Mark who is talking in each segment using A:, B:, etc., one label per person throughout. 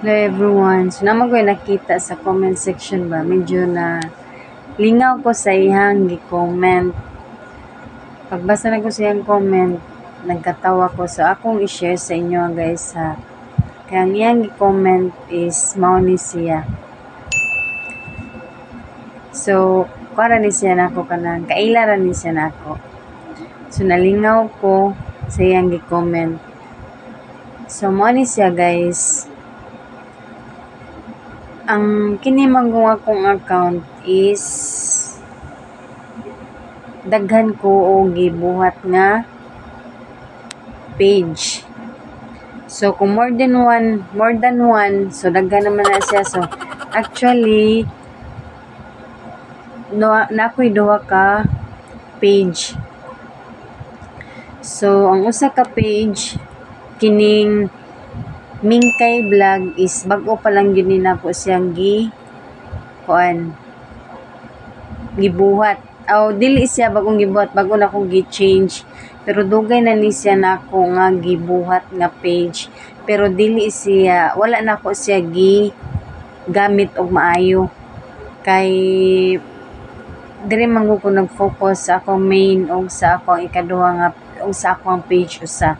A: Hello everyone. So naman ko nakita sa comment section ba, medyo na lingaw ko sa ihang gi-comment. Pagbasa na ko sa iyang comment, nagkatawa ko. So akong i-share sa inyo guys ha. Kaya ang iyang gi-comment is mao ni siya. So para ni siya nako kanang kaila ra ni siya nako. So nalingaw ko sa iyang gi-comment. So mao ni siya guys. Ang kini magong akong account is daghan ko o gibuhat nga page. So kung more than one, so daghan naman na siya. So actually nakoy duha ka page. So ang usa ka page kining Mingkay Vlog is bago pa lang yun na po siyang gibuhat. Dili siya bagong gibuhat, bago na akong gi-change. Pero dugay na ni siya na ako nga gibuhat nga page. Pero dili siya, wala na ako siya gamit og maayo. Kay diri man ko nag-focus sa akong main og sa akong ikaduha nga og sa akong page usa.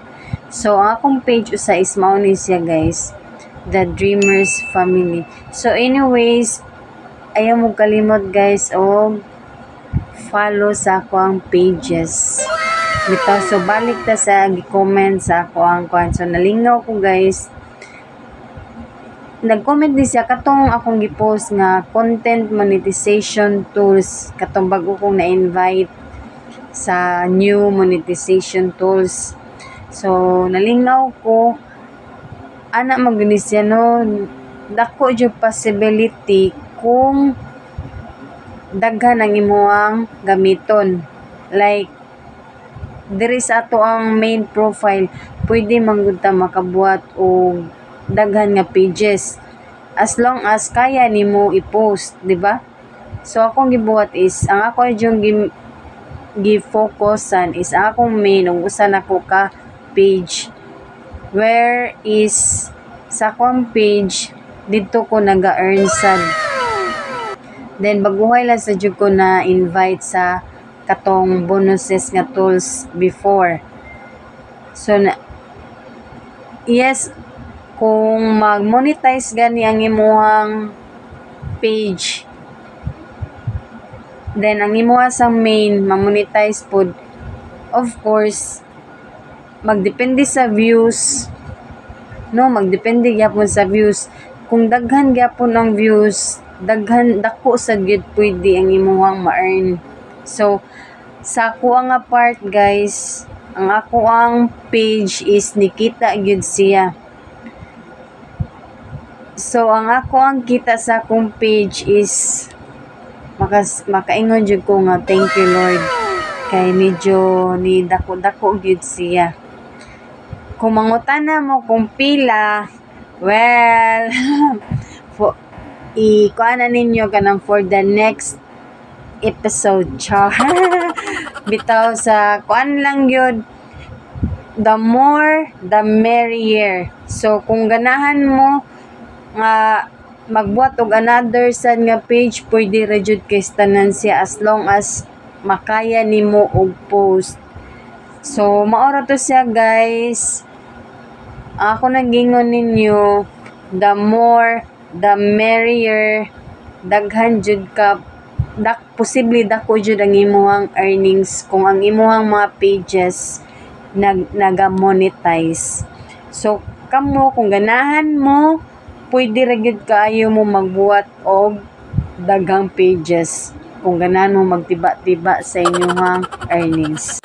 A: So, ang akong page usa is mao ni siya guys, The Dreamers Family. So, anyways, ayaw mo kalimot guys o follow sa akong pages. Bitaw, so balik ta sa gi-comment sa akong kwan. So, nalingaw ko guys. Nag-comment din siya katong akong gi-post nga content monetization tools. Katong bago kong na-invite sa new monetization tools. So, nalingaw ko, ana magnis yan, no, dako yung possibility kung daghan ang imuang gamiton. Like, diri sa ato ang main profile, pwede manggunta makabuhat o daghan nga pages. As long as kaya nimo i-post, di ba? So, akong gibuhat is, ang ako yung gi-focusan is ang akong main, ug usa na ko ka page, where is sa akong page dito ko naga-earn sad. Then baguhay lang sa jud ko na invite sa katong bonuses nga tools before. So yes, kung mag-monetize gani ang imuhang page, then ang imuha sa main ma-monetize pod, of course magdepende sa views, no, magdepende gyapon sa views. Kung daghan gyapon ang views, dako sa gid pwede ang imuhang ma-earn. So sa ako nga part guys, ang ako ang page is nikita gyud siya. So ang ako ang kita sa akong page is makaingon jud ko nga thank you Lord, kay medyo ni dako gyud siya. Kung mangutana mo kung pila, well, ikuha na ninyo kanang for the next episode. Char. Bitaw sa kuan lang yun, the more, the merrier. So, kung ganahan mo nga magbuhat og another sad nga page, pwede ra jud kay tanan siya as long as makaya nimo og post. So, maora to siya guys. Ako nagingon ninyo, the more, the merrier. Daghan jud ka, posible dako jud ang imuhang earnings kung ang imuhang mga pages naga-monetize. So, kamo, kung ganahan mo, pwede ra gyud kaayo mo magbuhat og daghang pages kung ganahan mo magtiba-tiba sa inyong earnings.